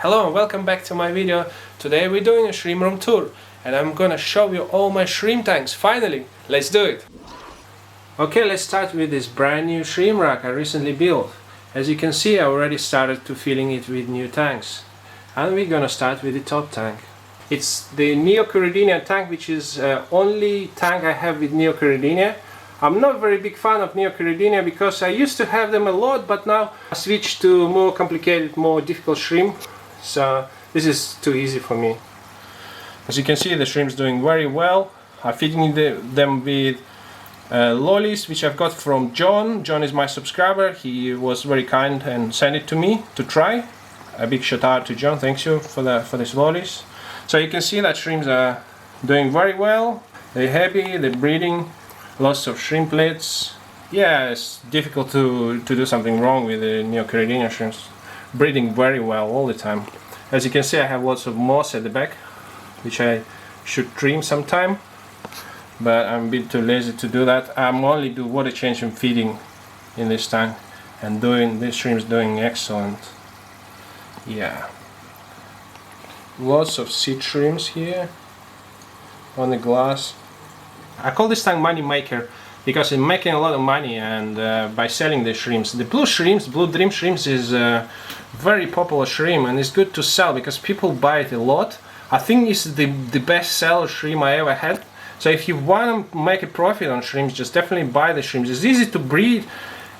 Hello and welcome back to my video. Today we're doing a shrimp room tour and I'm gonna show you all my shrimp tanks. Finally, let's do it. Okay, let's start with this brand new shrimp rack I recently built. As you can see, I already started to filling it with new tanks. And we're gonna start with the top tank. It's the Neocaridina tank, which is only tank I have with Neocaridina. I'm not very big fan of Neocaridina because I used to have them a lot, but now I switched to more complicated, more difficult shrimp. So this is too easy for me. As you can see, the shrimp's doing very well. I'm feeding them with lollies, which I've got from John. John is my subscriber. He was very kind and sent it to me to try. A big shout out to John. Thanks you for these lollies. So you can see that shrimps are doing very well. They're happy. They're breeding. Lots of shrimplets. Yeah, it's difficult to do something wrong with the Neocaridina shrimps. Breeding very well all the time. As you can see, I have lots of moss at the back, which I should trim sometime, but I'm a bit too lazy to do that. I'm only do water change and feeding in this tank, and this shrimp's doing excellent. Yeah, lots of seed shrimps here on the glass. I call this tank money maker because I'm making a lot of money, and by selling the shrimps. The blue dream shrimps is a very popular shrimp, and it's good to sell because people buy it a lot. I think it's the best seller shrimp I ever had. So if you want to make a profit on shrimps, just definitely buy the shrimps. It's easy to breed.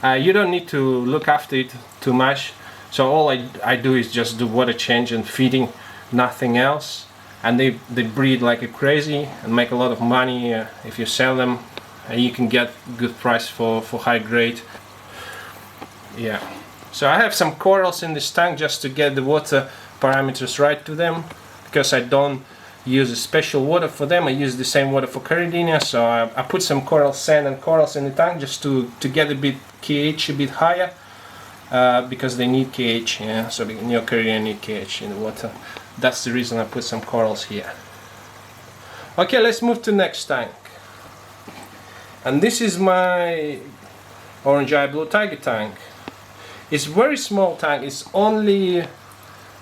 You don't need to look after it too much. So all I do is just do water change and feeding, nothing else. And they breed like a crazy and make a lot of money if you sell them, and you can get good price for high grade. Yeah, so I have some corals in this tank just to get the water parameters right to them, because I don't use a special water for them. I use the same water for Caridina, so I put some coral sand and corals in the tank just to get a bit KH a bit higher, because they need KH. Yeah, so Neocaridina need KH in the water. That's the reason I put some corals here. Okay, let's move to next tank. And this is my orange eye blue tiger tank. It's very small tank. It's only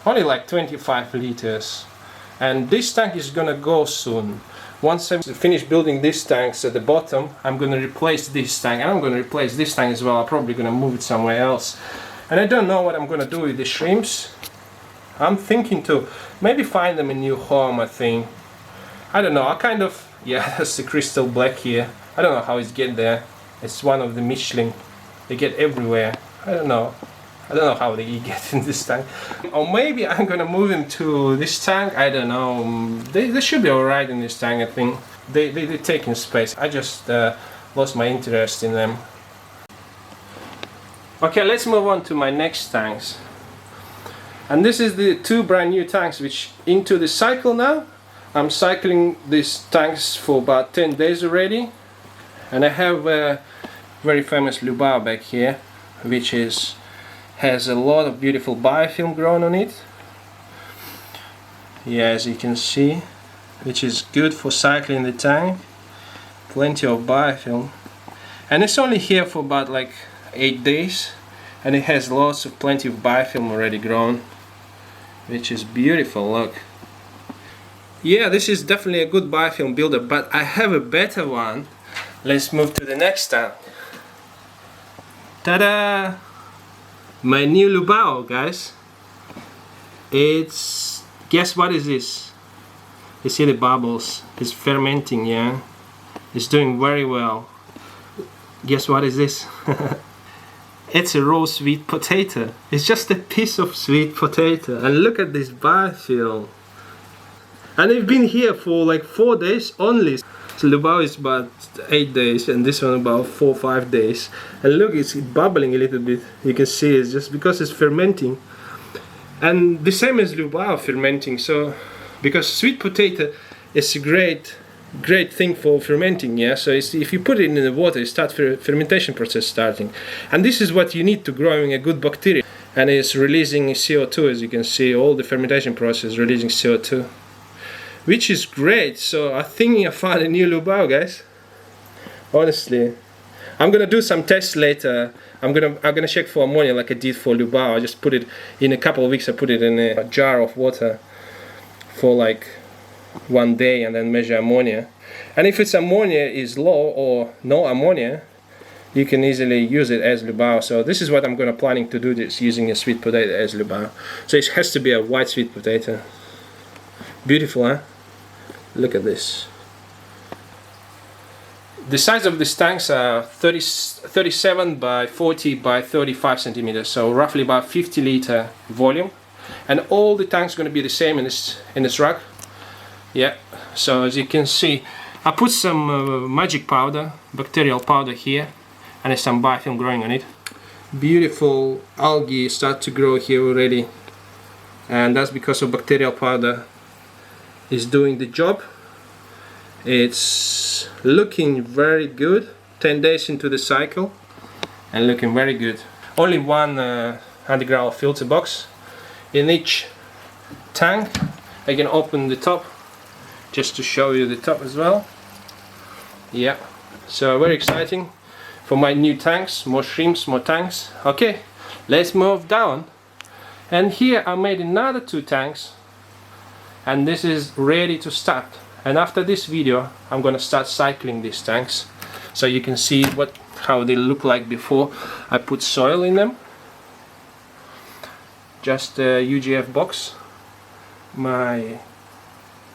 like 25 liters. And this tank is gonna go soon. Once I finish building these tanks at the bottom, I'm gonna replace this tank. And I'm gonna replace this tank as well. I'm probably gonna move it somewhere else. And I don't know what I'm gonna do with the shrimps. I'm thinking to maybe find them a new home, I think. I don't know, yeah, that's the crystal black here. I don't know how it's get there. It's one of the Michelin. They get everywhere. I don't know how they get in this tank. Or maybe I'm gonna move them to this tank. I don't know. They should be alright in this tank, I think. They're taking space. I just lost my interest in them. Okay, let's move on to my next tanks. And this is the two brand new tanks which into the cycle now. I'm cycling these tanks for about 10 days already. And I have a very famous Lubao back here, which has a lot of beautiful biofilm grown on it. Yeah, as you can see, which is good for cycling the tank. Plenty of biofilm. And it's only here for about like 8 days. And it has plenty of biofilm already grown, which is beautiful. Look, yeah, this is definitely a good biofilm builder, but I have a better one. Let's move to the next tank. Ta-da! My new Lubao, guys. Guess what is this? You see the bubbles? It's fermenting, yeah. It's doing very well. Guess what is this? It's a raw sweet potato. It's just a piece of sweet potato. And look at this biofilm. And they've been here for like 4 days only. So Lubao is about 8 days and this one about 4 or 5 days. And look, it's bubbling a little bit. You can see it's just because it's fermenting. And the same as Lubao fermenting. So because sweet potato is a great thing for fermenting, yeah. So if you put it in the water, it starts fermentation process starting, and this is what you need to growing a good bacteria, and it's releasing CO2. As you can see, all the fermentation process releasing CO2, which is great. So I think I found a new Lubao, guys. Honestly, I'm gonna do some tests later. I'm gonna check for ammonia like I did for Lubao. I just put it in a couple of weeks. I put it in a jar of water for like 1 day and then measure ammonia. And if its ammonia is low or no ammonia, you can easily use it as Lubao. So this is what I'm gonna planning to do, this using a sweet potato as Lubao. So it has to be a white sweet potato. Beautiful, huh? Look at this. The size of these tanks are 37 by 40 by 35 centimeters, so roughly about 50 liter volume. And all the tanks are going to be the same in this rack. Yeah, so as you can see, I put some magic powder, bacterial powder here, and there's some biofilm growing on it. Beautiful algae start to grow here already, and that's because of bacterial powder is doing the job. It's looking very good, 10 days into the cycle, and looking very good. Only one Undergravel filter box in each tank. I can open the top just to show you the top as well. Yeah, so very exciting for my new tanks. More shrimps, more tanks. Okay, let's move down. And here I made another 2 tanks, and this is ready to start. And after this video I'm gonna start cycling these tanks so you can see how they look like before I put soil in them. Just a UGF box, my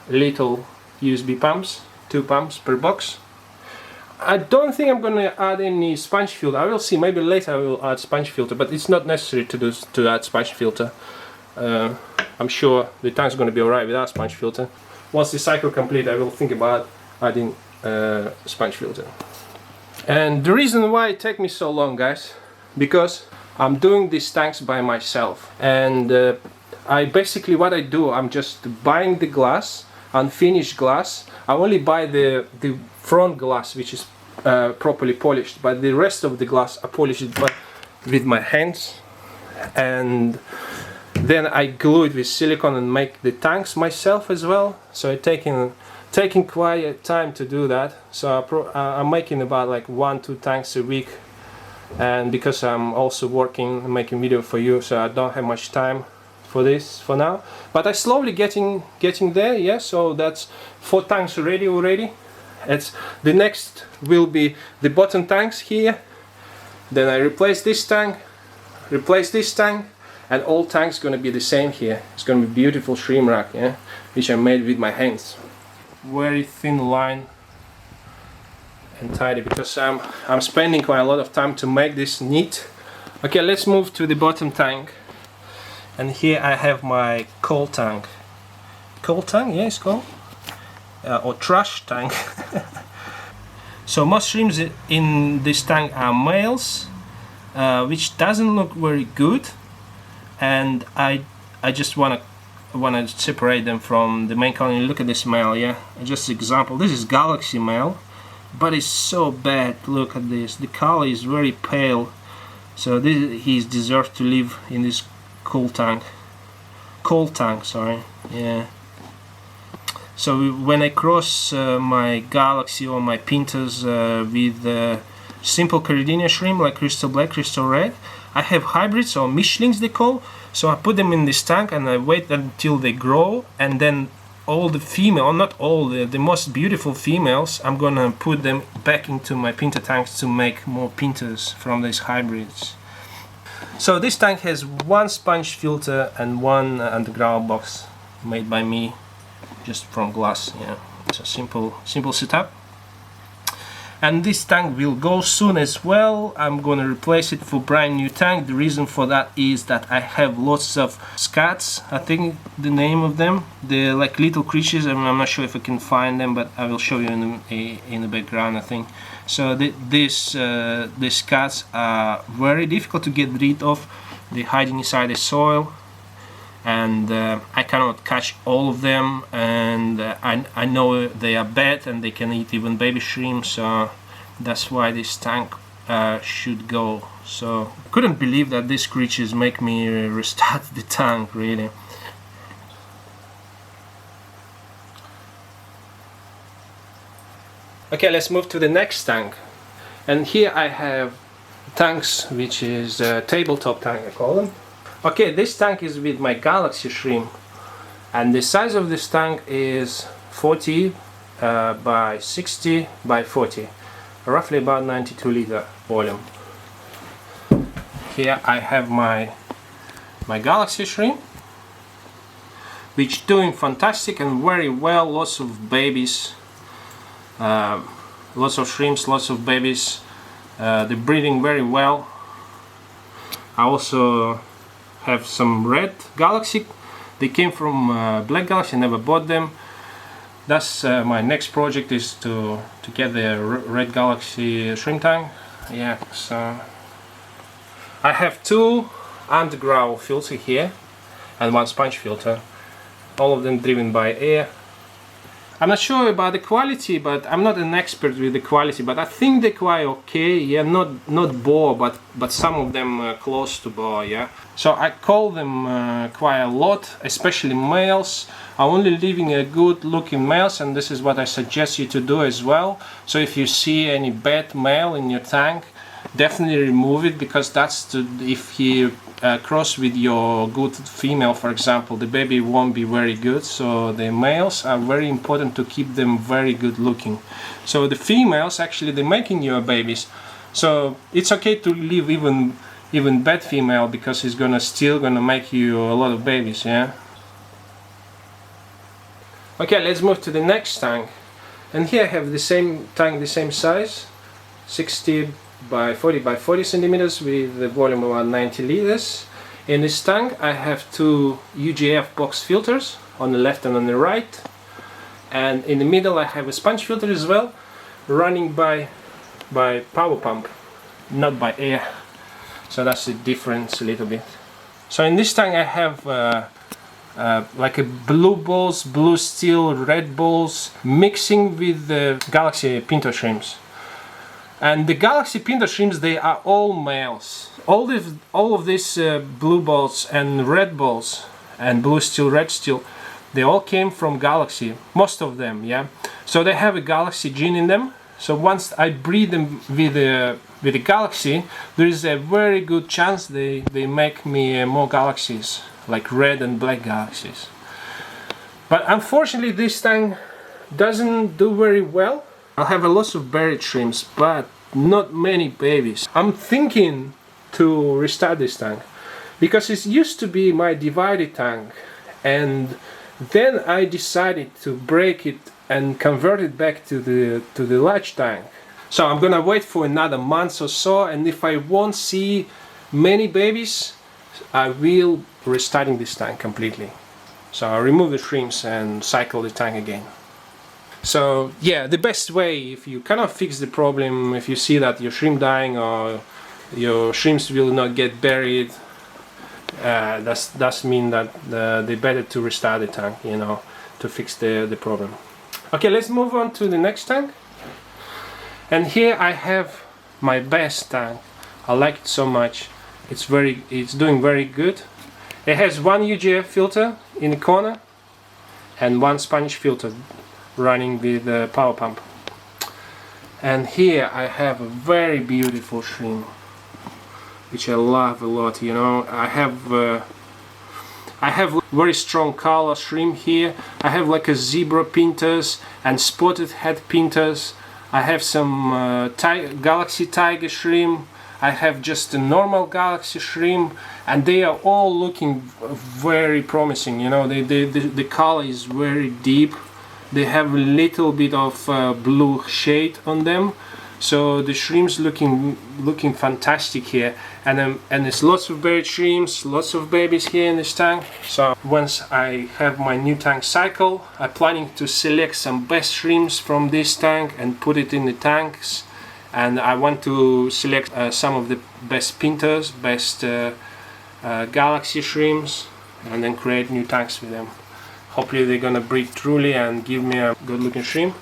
little USB pumps, 2 pumps per box. I don't think I'm gonna add any sponge filter. I will see, maybe later I will add sponge filter, but it's not necessary to add sponge filter. I'm sure the tank's gonna be alright without sponge filter. Once the cycle complete, I will think about adding sponge filter. And the reason why it takes me so long, guys, because I'm doing these tanks by myself. And I basically, what I do, I'm just buying the glass, unfinished glass. I only buy the front glass, which is properly polished, but the rest of the glass I polish it with my hands, and then I glue it with silicone and make the tanks myself as well. So it's taking quite a time to do that. So I'm making about like 1-2 tanks a week, and because I'm also working, making video for you, so I don't have much time for this for now. But I slowly getting there. Yeah, so that's 4 tanks already. The next will be the bottom tanks here. Then I replace this tank, and all tanks gonna be the same here. It's gonna be beautiful shrimp rack, yeah, which I made with my hands. Very thin line and tidy because I'm spending quite a lot of time to make this neat. Okay, let's move to the bottom tank. And here I have my coal tank. Coal tank, yeah, it's called. Or trash tank. So most shrimps in this tank are males, which doesn't look very good. And I just wanna separate them from the main colony. Look at this male, yeah. Just example. This is Galaxy male, but it's so bad. Look at this. The color is very pale. So he's deserved to live in this coal tank. Sorry. Yeah. So when I cross my Galaxy or my pintos with simple Caridina shrimp like crystal black, crystal red, I have hybrids or mishlings they call. So I put them in this tank and I wait until they grow, and then all the female, not all, the most beautiful females, I'm gonna put them back into my pinto tanks to make more pintos from these hybrids. So this tank has 1 sponge filter and 1 Undergravel box made by me, just from glass. Yeah, it's a simple setup. And this tank will go soon as well. I'm gonna replace it for brand new tank. The reason for that is that I have lots of scats, I think the name of them. They're like little creatures. I'm not sure if I can find them, but I will show you in the background, I think. So these scats are very difficult to get rid of. They're hiding inside the soil, and I cannot catch all of them, and I know they are bad and they can eat even baby shrimp, so that's why this tank should go. So couldn't believe that these creatures make me restart the tank, really. Okay, let's move to the next tank. And here I have tanks, which is a tabletop tank, I call them. Okay, this tank is with my Galaxy shrimp, and the size of this tank is 40 by 60 by 40, roughly about 92 liter volume. Here I have my Galaxy shrimp, which doing fantastic and very well. Lots of babies, lots of shrimps, lots of babies. They're breeding very well. I also have some red Galaxy. They came from black Galaxy. I never bought them. That's my next project, is to get the red Galaxy shrimp tank. Yeah, so I have two Undergravel filters here and one sponge filter, all of them driven by air. I'm not sure about the quality, but I'm not an expert with the quality, but I think they're quite okay. Yeah, not boar, but some of them close to boar. Yeah, so I call them quite a lot, especially males. I'm only leaving a good looking males, and this is what I suggest you to do as well. So if you see any bad male in your tank, definitely remove it, because that's if he cross with your good female, for example, the baby won't be very good. So the males are very important to keep them very good looking. So the females, actually, they're making your babies, so it's okay to leave even bad female, because it's still gonna make you a lot of babies. Yeah. Okay, let's move to the next tank, and here I have the same tank, the same size, 60 by 40 by 40 centimeters, with the volume of about 90 liters. In this tank I have two UGF box filters on the left and on the right, and in the middle I have a sponge filter as well, running by power pump, not by air. So that's the difference a little bit. So in this tank I have like a blue balls, blue steel, red balls, mixing with the Galaxy pinto shrimps. And the Galaxy pinto shrimps, they are all males. All of these blue balls and red balls and blue steel, red steel, they all came from Galaxy, most of them. Yeah. So they have a Galaxy gene in them. So once I breed them with the Galaxy, there is a very good chance they make me more Galaxies, like red and black Galaxies. But unfortunately this tank doesn't do very well. I have a lot of buried shrimps, but not many babies. I'm thinking to restart this tank, because it used to be my divided tank, and then I decided to break it and convert it back to the large tank. So I'm gonna wait for another month or so, and if I won't see many babies, I will restarting this tank completely. So I'll remove the shrimps and cycle the tank again. So yeah, the best way, if you cannot fix the problem, if you see that your shrimp dying or your shrimps will not get buried, that's mean that they better to restart the tank, you know, to fix the problem. Okay, let's move on to the next tank. And here I have my best tank. I like it so much. It's doing very good. It has one UGF filter in the corner and one sponge filter running with the power pump. And here I have a very beautiful shrimp, which I love a lot. You know, I have very strong color shrimp here. I have like a zebra pintos and spotted head pintos. I have some Galaxy tiger shrimp. I have just a normal Galaxy shrimp, and they are all looking very promising. You know, the color is very deep. They have a little bit of blue shade on them, so the shrimps looking fantastic here. And there's lots of buried shrimps, lots of babies here in this tank. So once I have my new tank cycle, I'm planning to select some best shrimps from this tank and put it in the tanks. And I want to select some of the best pintos, best Galaxy shrimps, and then create new tanks with them. Hopefully they're gonna breed truly and give me a good looking shrimp.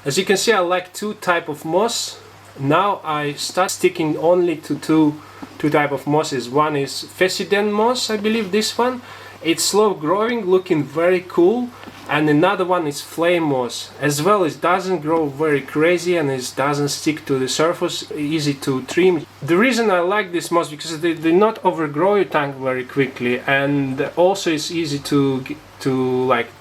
As you can see, I like two type of moss. Now I start sticking only to two type of mosses. One is Pheasiden moss, I believe this one. It's slow growing, looking very cool, And another one is flame moss. As well, it doesn't grow very crazy and it doesn't stick to the surface, easy to trim. The reason I like this moss because they do not overgrow your tank very quickly, and also it's easy to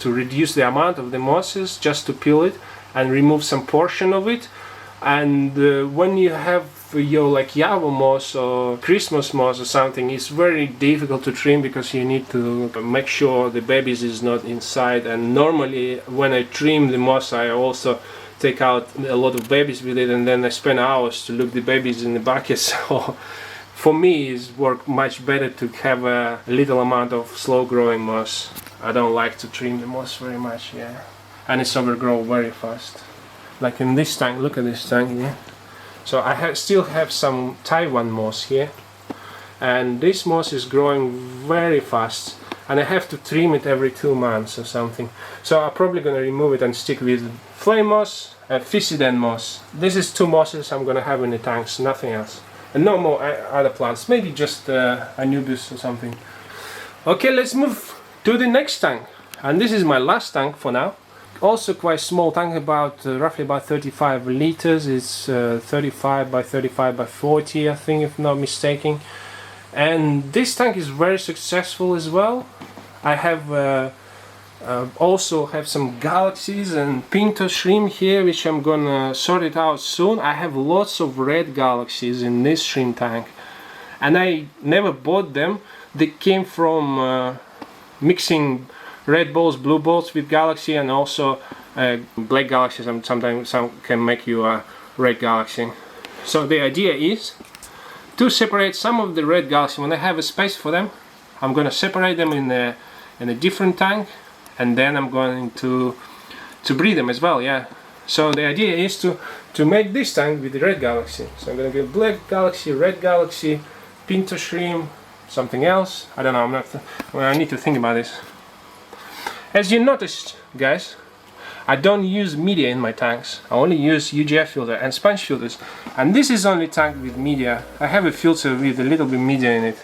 reduce the amount of the mosses, just to peel it and remove some portion of it. And when you have your like Java moss or Christmas moss or something, it's very difficult to trim because you need to make sure the babies is not inside. And normally when I trim the moss, I also take out a lot of babies with it, and then I spend hours to look the babies in the bucket. So for me it's work much better to have a little amount of slow growing moss. I don't like to trim the moss very much, yeah, and it's overgrown very fast. Like in this tank, look at this tank here. So I still have some Taiwan moss here, and this moss is growing very fast, and I have to trim it every 2 months or something. So I'm probably going to remove it and stick with flame moss and Physidend moss. This is 2 mosses I'm going to have in the tanks, nothing else. And no more other plants, maybe just Anubis or something. Okay, let's move to the next tank, and this is my last tank for now. Also quite small tank, about roughly about 35 liters. It's 35 by 35 by 40, I think, if not mistaken. And this tank is very successful as well. I have also have some Galaxies and pintos shrimp here, which I'm gonna sort it out soon. I have lots of red Galaxies in this shrimp tank, and I never bought them. They came from mixing red balls, blue balls with Galaxy, and also black Galaxies. Sometimes some can make you a red Galaxy. So the idea is to separate some of the red Galaxy. When I have a space for them, I'm going to separate them in a different tank, and then I'm going to breed them as well. Yeah. So the idea is to make this tank with the red Galaxy. So I'm going to get black Galaxy, red Galaxy, pinto shrimp, something else. I don't know. I need to think about this. As you noticed, guys, I don't use media in my tanks. I only use UGF filter and sponge filters. And this is only tank with media. I have a filter with a little bit media in it.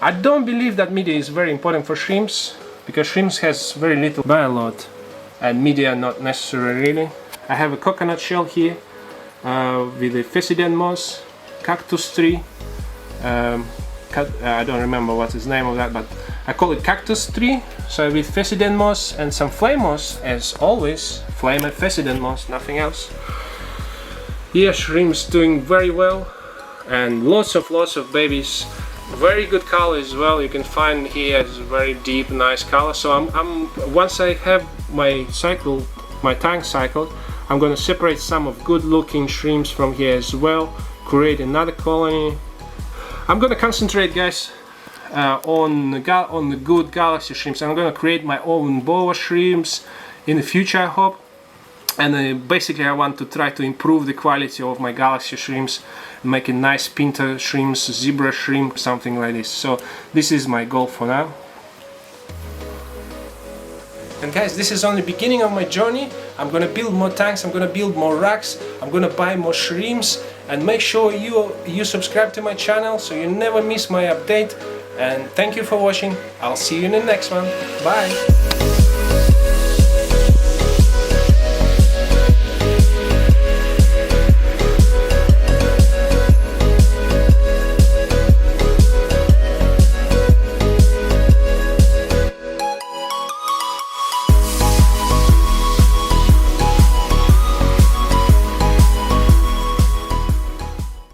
I don't believe that media is very important for shrimps, because shrimps has very little biolot, and media not necessary really. I have a coconut shell here with a Physidend moss, cactus tree. I don't remember what is the name of that, but I call it cactus tree. So with Physidend moss and some flame moss, as always, flame and Physidend moss, nothing else. Here shrimps doing very well, and lots of babies. Very good color as well. You can find here it's very deep, nice color. So once I have my tank cycled, I'm going to separate some of good looking shrimps from here as well, create another colony. I'm going to concentrate, guys, on the good Galaxy shrimps. I'm going to create my own boa shrimps in the future, I hope. And basically I want to try to improve the quality of my Galaxy shrimps, make a nice pinto shrimps, zebra shrimp, something like this. So this is my goal for now. And guys, this is only the beginning of my journey. I'm gonna build more tanks, I'm gonna build more racks, I'm gonna buy more shrimps, and make sure you subscribe to my channel so you never miss my update. And thank you for watching. I'll see you in the next one. Bye!